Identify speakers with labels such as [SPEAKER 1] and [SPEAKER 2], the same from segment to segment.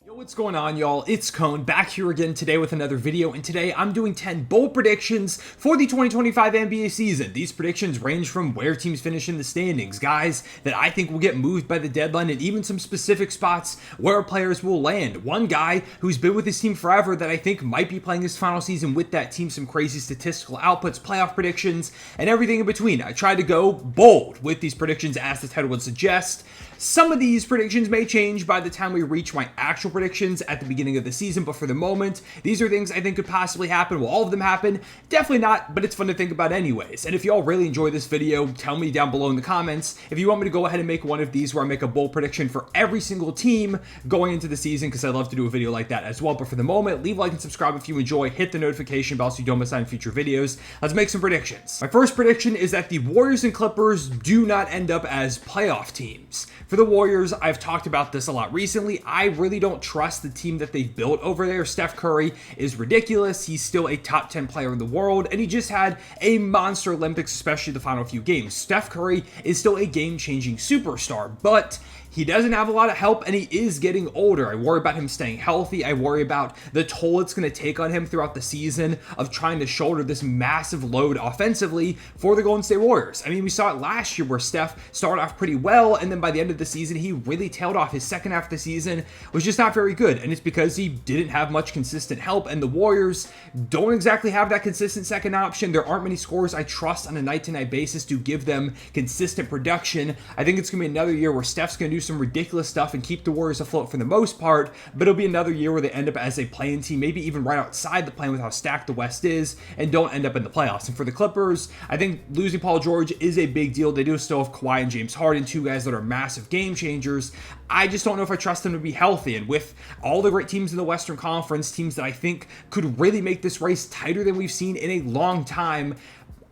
[SPEAKER 1] Yo, what's going on, y'all? It's Cone back here again today with another video, and today I'm doing 10 bold predictions for the 2025 NBA season. These predictions range from where teams finish in the standings, guys that I think will get moved by the deadline, and even some specific spots where players will land. One guy who's been with his team forever that I think might be playing his final season with that team, some crazy statistical outputs, playoff predictions, and everything in between. I tried to go bold with these predictions as the title would suggest. Some of these predictions may change by the time we reach my actual predictions at the beginning of the season, but for the moment, these are things I think could possibly happen. Will all of them happen? Definitely not, but it's fun to think about anyways. And if y'all really enjoy this video, tell me down below in the comments if you want me to go ahead and make one of these where I make a bold prediction for every single team going into the season, because I'd love to do a video like that as well. But for the moment, leave a like and subscribe if you enjoy. Hit the notification bell so you don't miss out on future videos. Let's make some predictions. My first prediction is that the Warriors and Clippers do not end up as playoff teams. For the Warriors, I've talked about this a lot recently. I really don't trust the team that they've built over there. Steph Curry is ridiculous. He's still a top 10 player in the world, and he just had a monster Olympics, especially the final few games. Steph Curry is still a game-changing superstar, but he doesn't have a lot of help, and he is getting older. I worry about him staying healthy. I worry about the toll it's going to take on him throughout the season of trying to shoulder this massive load offensively for the Golden State Warriors. I mean, we saw it last year where Steph started off pretty well, and then by the end of the season, he really tailed off. His second half of the season was just not very good, and it's because he didn't have much consistent help, and the Warriors don't exactly have that consistent second option. There aren't many scorers I trust on a night-to-night basis to give them consistent production. I think it's going to be another year where Steph's going to do some ridiculous stuff and keep the Warriors afloat for the most part, but it'll be another year where they end up as a play-in team, maybe even right outside the play-in with how stacked the West is, and don't end up in the playoffs. And for the Clippers, I think losing Paul George is a big deal. They do still have Kawhi and James Harden, two guys that are massive game changers. I just don't know if I trust them to be healthy, and with all the great teams in the Western Conference, teams that I think could really make this race tighter than we've seen in a long time,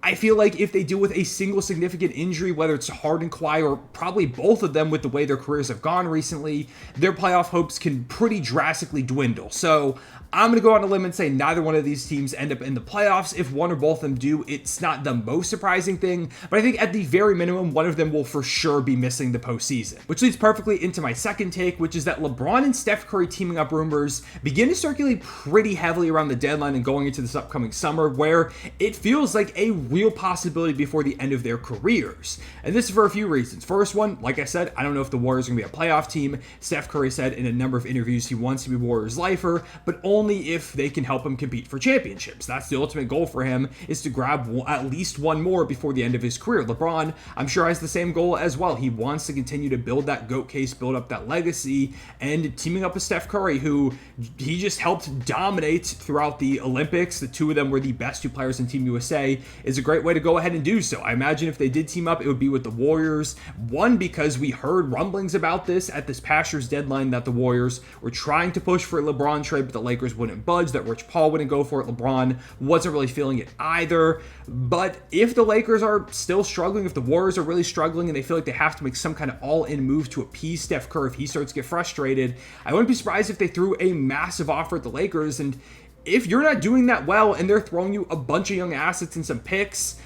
[SPEAKER 1] I feel like if they deal with a single significant injury, whether it's Harden, Kawhi, or probably both of them with the way their careers have gone recently, their playoff hopes can pretty drastically dwindle. So I'm going to go on a limb and say neither one of these teams end up in the playoffs. If one or both of them do, it's not the most surprising thing, but I think at the very minimum, one of them will for sure be missing the postseason. Which leads perfectly into my second take, which is that LeBron and Steph Curry teaming up rumors begin to circulate pretty heavily around the deadline and going into this upcoming summer, where it feels like a real possibility before the end of their careers. And this is for a few reasons. First one, like I said, I don't know if the Warriors are going to be a playoff team. Steph Curry said in a number of interviews he wants to be Warriors lifer, but only if they can help him compete for championships. That's the ultimate goal for him, is to grab at least one more before the end of his career. LeBron, I'm sure, has the same goal as well. He wants to continue to build that GOAT case, build up that legacy, and teaming up with Steph Curry, who he just helped dominate throughout the Olympics. The two of them were the best two players in Team USA, is a great way to go ahead and do so. I imagine if they did team up, it would be with the Warriors. One, because we heard rumblings about this at this past year's deadline that the Warriors were trying to push for a LeBron trade, but the Lakers wouldn't budge, that Rich Paul wouldn't go for it. LeBron wasn't really feeling it either. But if the Lakers are still struggling, if the Warriors are really struggling and they feel like they have to make some kind of all-in move to appease Steph Curry if he starts to get frustrated, I wouldn't be surprised if they threw a massive offer at the Lakers. And if you're not doing that well and they're throwing you a bunch of young assets and some picks,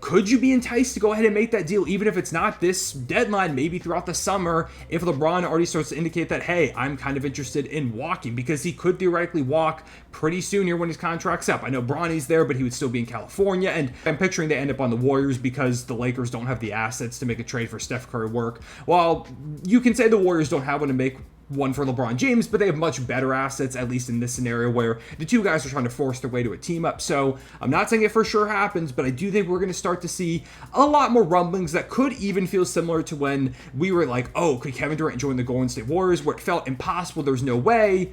[SPEAKER 1] could you be enticed to go ahead and make that deal, even if it's not this deadline, maybe throughout the summer, if LeBron already starts to indicate that, hey, I'm kind of interested in walking, because he could theoretically walk pretty soon here when his contract's up. I know Bronny's there, but he would still be in California, and I'm picturing they end up on the Warriors because the Lakers don't have the assets to make a trade for Steph Curry work. While you can say the Warriors don't have one to make one for LeBron James, but they have much better assets, at least in this scenario where the two guys are trying to force their way to a team up. So I'm not saying it for sure happens, but I do think we're going to start to see a lot more rumblings that could even feel similar to when we were like, oh, could Kevin Durant join the Golden State Warriors, where it felt impossible, there's no way,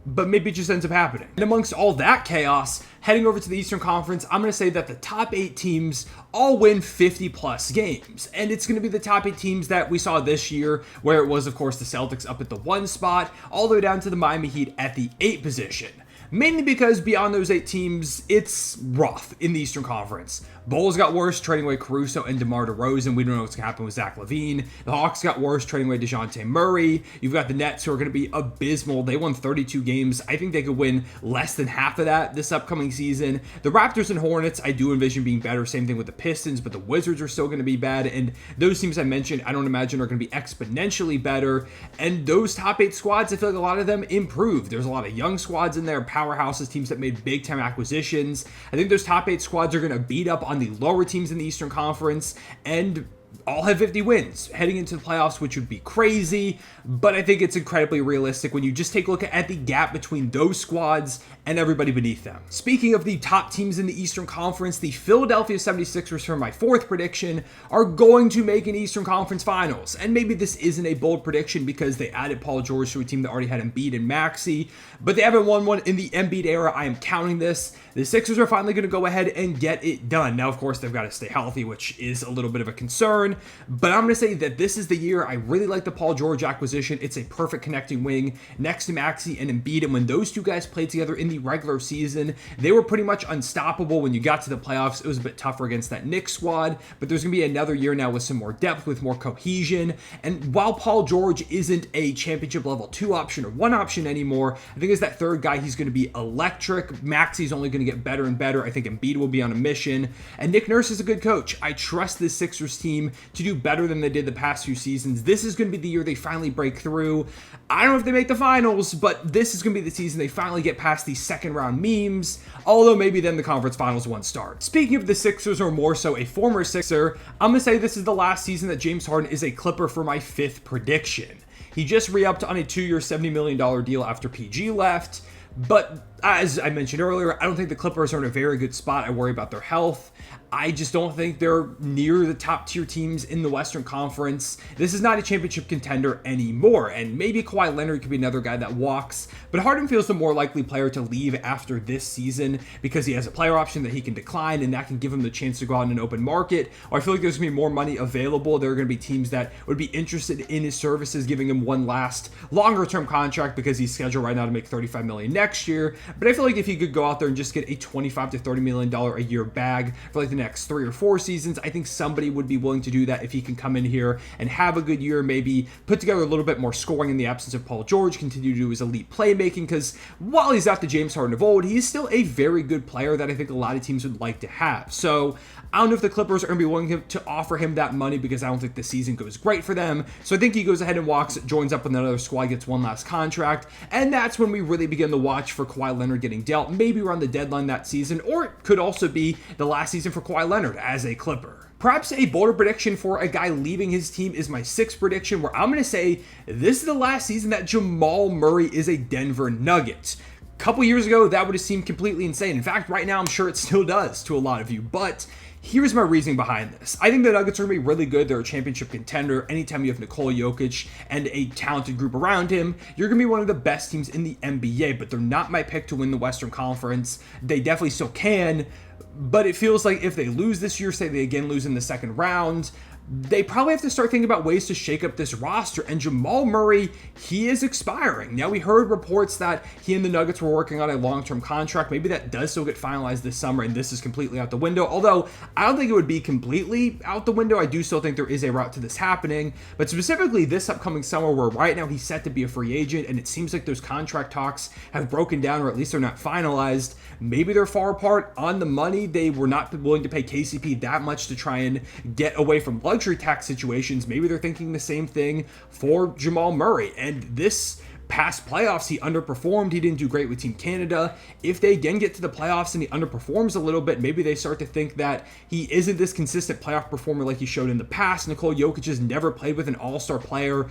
[SPEAKER 1] but maybe it just ends up happening. And amongst all that chaos, heading over to the Eastern Conference, I'm going to say that the top 8 teams all win 50-plus games. And it's going to be the top 8 teams that we saw this year, where it was, of course, the Celtics up at the 1 spot, all the way down to the Miami Heat at the 8 position. Mainly because beyond those 8 teams, it's rough in the Eastern Conference. Bulls got worse, trading away Caruso and DeMar DeRozan. We don't know what's going to happen with Zach LaVine. The Hawks got worse, trading away Jamal Murray. You've got the Nets, who are going to be abysmal. They won 32 games. I think they could win less than half of that this upcoming season. The Raptors and Hornets, I do envision being better. Same thing with the Pistons, but the Wizards are still going to be bad. And those teams I mentioned, I don't imagine are going to be exponentially better. And those top 8 squads, I feel like a lot of them improved. There's a lot of young squads in there, powerhouses, teams that made big time acquisitions. I think those top 8 squads are going to beat up on the lower teams in the Eastern Conference and all have 50 wins heading into the playoffs, which would be crazy, but I think it's incredibly realistic when you just take a look at the gap between those squads and everybody beneath them. Speaking of the top teams in the Eastern Conference, the Philadelphia 76ers, for my 4th prediction, are going to make an Eastern Conference Finals. And maybe this isn't a bold prediction because they added Paul George to a team that already had Embiid and Maxey, but they haven't won one in the Embiid era. I am counting this. The Sixers are finally going to go ahead and get it done. Now, of course, they've got to stay healthy, which is a little bit of a concern, but I'm going to say that this is the year. I really like the Paul George acquisition. It's a perfect connecting wing next to Maxey and Embiid, and when those two guys played together in the regular season, they were pretty much unstoppable. When you got to the playoffs, it was a bit tougher against that Knicks squad, but there's going to be another year now with some more depth, with more cohesion, and while Paul George isn't a championship level 2 option or 1 option anymore, I think as that third guy, he's going to be electric. Maxey's only going to get better and better. I think Embiid will be on a mission, and Nick Nurse is a good coach. I trust this Sixers team to do better than they did the past few seasons. This is going to be the year they finally break through. I don't know if they make the finals, but this is going to be the season they finally get past the second round memes, although maybe then the conference finals won't start. Speaking of the Sixers, or more so a former Sixer, I'm going to say this is the last season that James Harden is a Clipper for my 5th prediction. He just re-upped on a 2-year, $70 million deal after PG left, but as I mentioned earlier, I don't think the Clippers are in a very good spot. I worry about their health. I just don't think they're near the top tier teams in the Western Conference. This is not a championship contender anymore, and maybe Kawhi Leonard could be another guy that walks, but Harden feels the more likely player to leave after this season because he has a player option that he can decline, and that can give him the chance to go out in an open market. Or I feel like there's going to be more money available. There are going to be teams that would be interested in his services, giving him one last longer term contract because he's scheduled right now to make $35 million next year. But I feel like if he could go out there and just get a $25 to $30 million a year bag for like the next 3 or 4 seasons, I think somebody would be willing to do that if he can come in here and have a good year, maybe put together a little bit more scoring in the absence of Paul George, continue to do his elite playmaking, because while he's not the James Harden of old, he's still a very good player that I think a lot of teams would like to have. So I don't know if the Clippers are going to be willing to offer him that money because I don't think the season goes great for them. So I think he goes ahead and walks, joins up with another squad, gets one last contract, and that's when we really begin to watch for Kawhi Leonard getting dealt, maybe around the deadline that season, or it could also be the last season for Kawhi Leonard as a Clipper. Perhaps a bolder prediction for a guy leaving his team is my 6th prediction, where I'm going to say this is the last season that Jamal Murray is a Denver Nugget. A couple years ago, that would have seemed completely insane. In fact, right now, I'm sure it still does to a lot of you, but here's my reasoning behind this. I think the Nuggets are going to be really good. They're a championship contender. Anytime you have Nikola Jokic and a talented group around him, you're going to be one of the best teams in the NBA, but they're not my pick to win the Western Conference. They definitely still can, but it feels like if they lose this year, say they again lose in the second round, they probably have to start thinking about ways to shake up this roster. And Jamal Murray, he is expiring. Now, we heard reports that he and the Nuggets were working on a long-term contract. Maybe that does still get finalized this summer, and this is completely out the window. Although, I don't think it would be completely out the window. I do still think there is a route to this happening. But specifically this upcoming summer, where right now he's set to be a free agent, and it seems like those contract talks have broken down, or at least they're not finalized. Maybe they're far apart on the money. They were not willing to pay KCP that much to try and get away from luxury tax situations. Maybe they're thinking the same thing for Jamal Murray. And this past playoffs, he underperformed. He didn't do great with Team Canada. If they again get to the playoffs and he underperforms a little bit, maybe they start to think that he isn't this consistent playoff performer like he showed in the past. Nikola Jokic has never played with an all-star player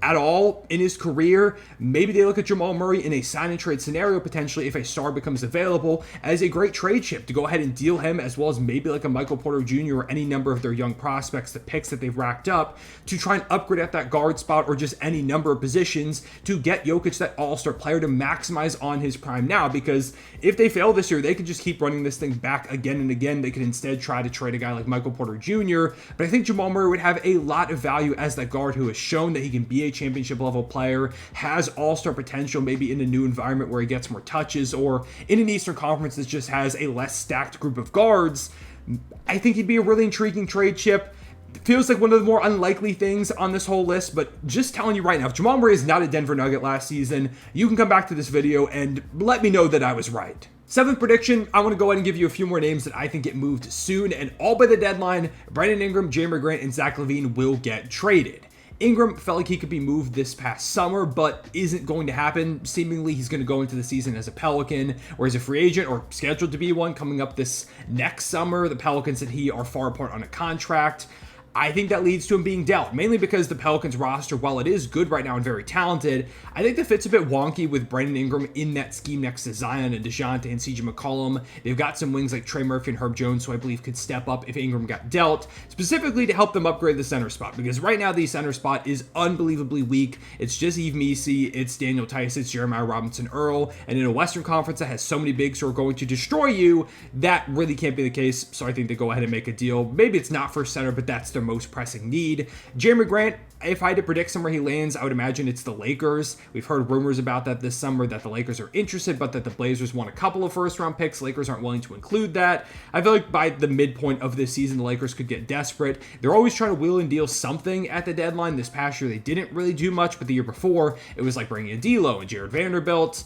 [SPEAKER 1] at all in his career. Maybe they look at Jamal Murray in a sign and trade scenario, potentially if a star becomes available, as a great trade chip to go ahead and deal him, as well as maybe like a Michael Porter Jr. or any number of their young prospects, the picks that they've racked up, to try and upgrade at that guard spot or just any number of positions to get Jokic that all-star player to maximize on his prime now. Because if they fail this year, they could just keep running this thing back again and again. They could instead try to trade a guy like Michael Porter Jr. But I think Jamal Murray would have a lot of value as that guard who has shown that he can be a championship level player, has all-star potential, maybe in a new environment where he gets more touches, or in an Eastern Conference that just has a less stacked group of guards. I think he'd be a really intriguing trade chip. Feels like one of the more unlikely things on this whole list, but just telling you right now, if Jamal Murray is not a Denver Nugget last season, you can come back to this video and let me know that I was right. Seventh prediction, I want to go ahead and give you a few more names that I think get moved soon, and all by the deadline, Brandon Ingram, Jerami Grant, and Zach LaVine will get traded. Ingram felt like he could be moved this past summer, but isn't going to happen. Seemingly, he's going to go into the season as a Pelican or as a free agent or scheduled to be one coming up this next summer. The Pelicans and he are far apart on a contract. I think that leads to him being dealt, mainly because the Pelicans roster, while it is good right now and very talented, I think the fit's a bit wonky with Brandon Ingram in that scheme next to Zion and DeJounte and CJ McCollum. They've got some wings like Trey Murphy and Herb Jones, who I believe could step up if Ingram got dealt, specifically to help them upgrade the center spot, because right now the center spot is unbelievably weak. It's just Yves Missi, it's Daniel Tice, it's Jeremiah Robinson-Earl, and in a Western Conference that has so many bigs who are going to destroy you, that really can't be the case, so I think they go ahead and make a deal. Maybe it's not for center, but that's their most pressing need. Jerami Grant, if I had to predict somewhere he lands, I would imagine it's the Lakers. We've heard rumors about that this summer, that the Lakers are interested, but that the Blazers want a couple of first-round picks. Lakers aren't willing to include that. I feel like by the midpoint of this season, the Lakers could get desperate. They're always trying to wheel and deal something at the deadline. This past year, they didn't really do much, but the year before, it was like bringing in D'Lo and Jared Vanderbilt.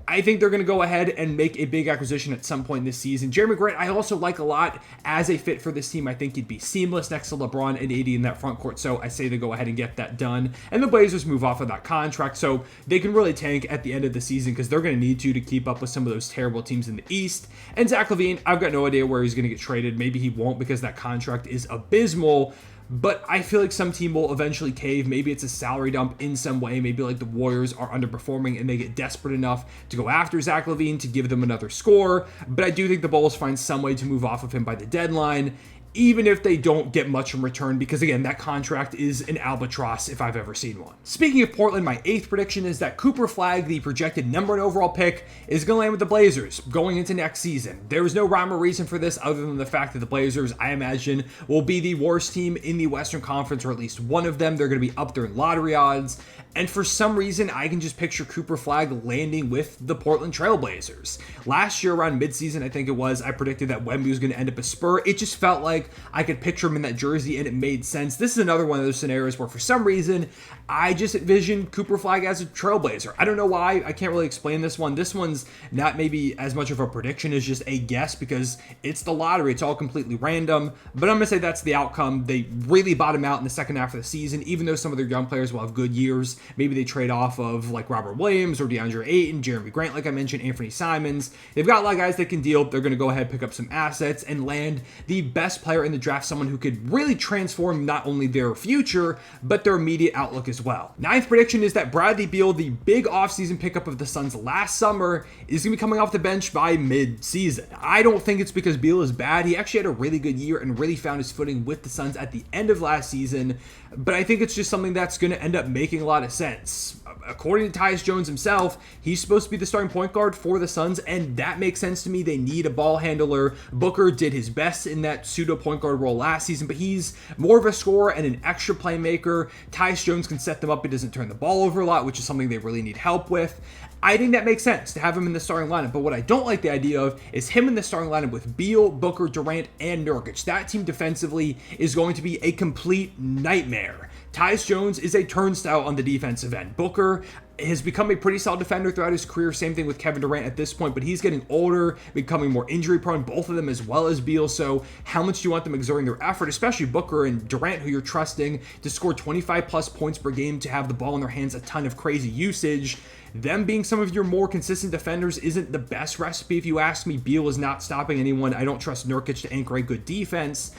[SPEAKER 1] I think they're going to go ahead and make a big acquisition at some point this season. Jerami Grant, I also like a lot as a fit for this team. I think he'd be seamless next to LeBron and AD in that front court, so I say they go ahead and get that done. And the Blazers move off of that contract, so they can really tank at the end of the season because they're going to need to keep up with some of those terrible teams in the East. And Zach LaVine, I've got no idea where he's going to get traded. Maybe he won't because that contract is abysmal. But I feel like some team will eventually cave. Maybe it's a salary dump in some way. Maybe like the Warriors are underperforming and they get desperate enough to go after Zach LaVine to give them another score. But I do think the Bulls find some way to move off of him by the deadline, even if they don't get much in return, because again, that contract is an albatross if I've ever seen one. Speaking of Portland, my eighth prediction is that Cooper Flagg, the projected #1 overall pick, is going to land with the Blazers going into next season. There was no rhyme or reason for this other than the fact that the Blazers, I imagine, will be the worst team in the Western Conference, or at least one of them. They're going to be up there in lottery odds. And for some reason, I can just picture Cooper Flagg landing with the Portland Trail Blazers. Last year, around midseason, I think it was, I predicted that Wemby was going to end up a Spur. It just felt like I could picture him in that jersey, and it made sense. This is another one of those scenarios where, for some reason, I just envisioned Cooper Flagg as a Trailblazer. I don't know why. I can't really explain this one. This one's not maybe as much of a prediction as just a guess because it's the lottery. It's all completely random. But I'm going to say that's the outcome. They really bottom out in the second half of the season, even though some of their young players will have good years. Maybe they trade off of like Robert Williams or DeAndre Ayton, Jerami Grant, like I mentioned, Anthony Simons. They've got a lot of guys that can deal. They're going to go ahead, pick up some assets, and land the best player in the draft, someone who could really transform not only their future, but their immediate outlook as well. Ninth prediction is that Bradley Beal, the big offseason pickup of the Suns last summer, is going to be coming off the bench by mid-season. I don't think it's because Beal is bad. He actually had a really good year and really found his footing with the Suns at the end of last season, but I think it's just something that's going to end up making a lot of sense. According to Tyus Jones himself, he's supposed to be the starting point guard for the Suns, and that makes sense to me. They need a ball handler. Booker did his best in that pseudo point guard role last season, but he's more of a scorer and an extra playmaker. Tyus Jones can set them up. He doesn't turn the ball over a lot, which is something they really need help with. I think that makes sense to have him in the starting lineup, but what I don't like the idea of is him in the starting lineup with Beal, Booker, Durant, and Nurkic. That team defensively is going to be a complete nightmare. Tyus Jones is a turnstile on the defensive end. Booker has become a pretty solid defender throughout his career. Same thing with Kevin Durant at this point, but he's getting older, becoming more injury prone, both of them as well as Beal. So how much do you want them exerting their effort, especially Booker and Durant, who you're trusting to score 25 plus points per game, to have the ball in their hands, a ton of crazy usage? Them being some of your more consistent defenders isn't the best recipe if you ask me. Beal is not stopping anyone. I don't trust Nurkic to anchor a good defense.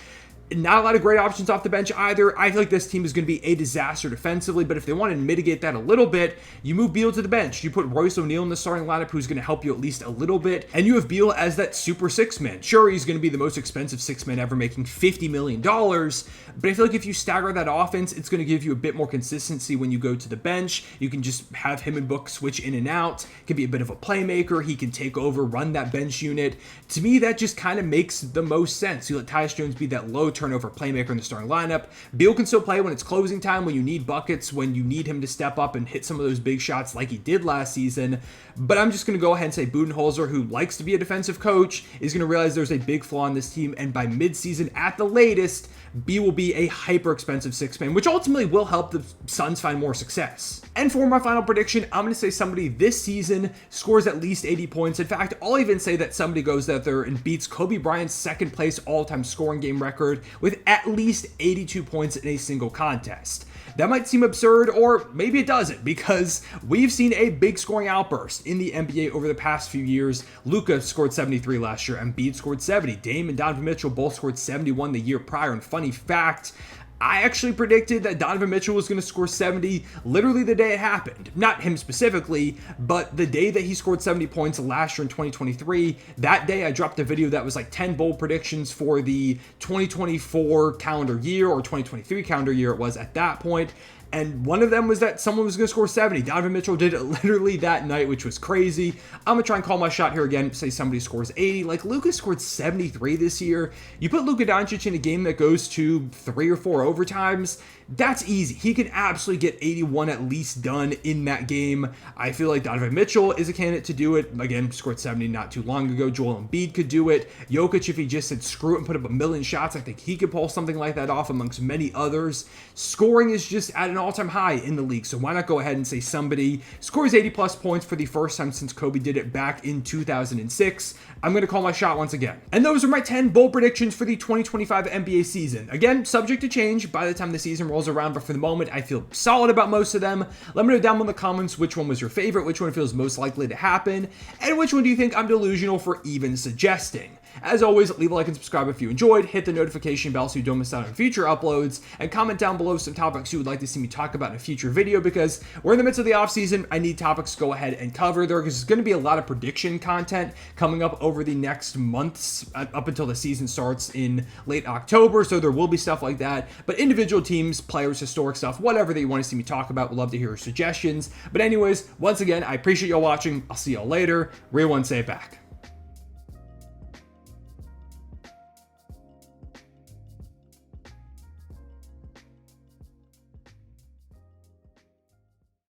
[SPEAKER 1] Not a lot of great options off the bench either. I feel like this team is going to be a disaster defensively, but if they want to mitigate that a little bit, you move Beal to the bench. You put Royce O'Neal in the starting lineup, who's going to help you at least a little bit, and you have Beal as that super six man. Sure, he's going to be the most expensive six man ever, making $50 million, but I feel like if you stagger that offense, it's going to give you a bit more consistency when you go to the bench. You can just have him and Book switch in and out. Can be a bit of a playmaker. He can take over, run that bench unit. To me, that just kind of makes the most sense. You let Tyus Jones be that low turnover playmaker in the starting lineup. Beal can still play when it's closing time, when you need buckets, when you need him to step up and hit some of those big shots like he did last season. But I'm just going to go ahead and say Budenholzer, who likes to be a defensive coach, is going to realize there's a big flaw in this team, and by midseason at the latest, B will be a hyper-expensive six-man, which ultimately will help the Suns find more success. And for my final prediction, I'm going to say somebody this season scores at least 80 points. In fact, I'll even say that somebody goes out there and beats Kobe Bryant's second-place all-time scoring game record with at least 82 points in a single contest. That might seem absurd, or maybe it doesn't, because we've seen a big scoring outburst in the NBA over the past few years. Luka scored 73 last year, Embiid scored 70, Dame and Donovan Mitchell both scored 71 the year prior. And funny fact, I actually predicted that Donovan Mitchell was going to score 70 literally the day it happened. Not him specifically, but the day that he scored 70 points last year in 2023. That day I dropped a video that was like 10 bold predictions for the 2024 calendar year, or 2023 calendar year it was at that point. And one of them was that someone was going to score 70. Donovan Mitchell did it literally that night, which was crazy. I'm going to try and call my shot here again, say somebody scores 80. Like, Luka scored 73 this year. You put Luka Doncic in a game that goes to 3 or 4 overtimes, that's easy. He can absolutely get 81 at least done in that game. I feel like Donovan Mitchell is a candidate to do it. Again, scored 70 not too long ago. Joel Embiid could do it. Jokic, if he just said screw it and put up a million shots, I think he could pull something like that off amongst many others. Scoring is just at an all-time high in the league, so why not go ahead and say somebody scores 80 plus points for the first time since Kobe did it back in 2006. I'm going to call my shot once again. And those are my 10 bold predictions for the 2025 NBA season. Again, subject to change by the time the season rolls around, but for the moment, I feel solid about most of them. Let me know down in the comments which one was your favorite, which one feels most likely to happen, and which one do you think I'm delusional for even suggesting. As always, leave a like and subscribe if you enjoyed, hit the notification bell so you don't miss out on future uploads, and comment down below some topics you would like to see me talk about in a future video, because we're in the midst of the offseason. I need topics to go ahead and cover. There's going to be a lot of prediction content coming up over the next months, up until the season starts in late October, so there will be stuff like that. But individual teams, players, historic stuff, whatever that you want to see me talk about, would love to hear your suggestions. But anyways, once again, I appreciate y'all watching. I'll see y'all later. Real one, say it back.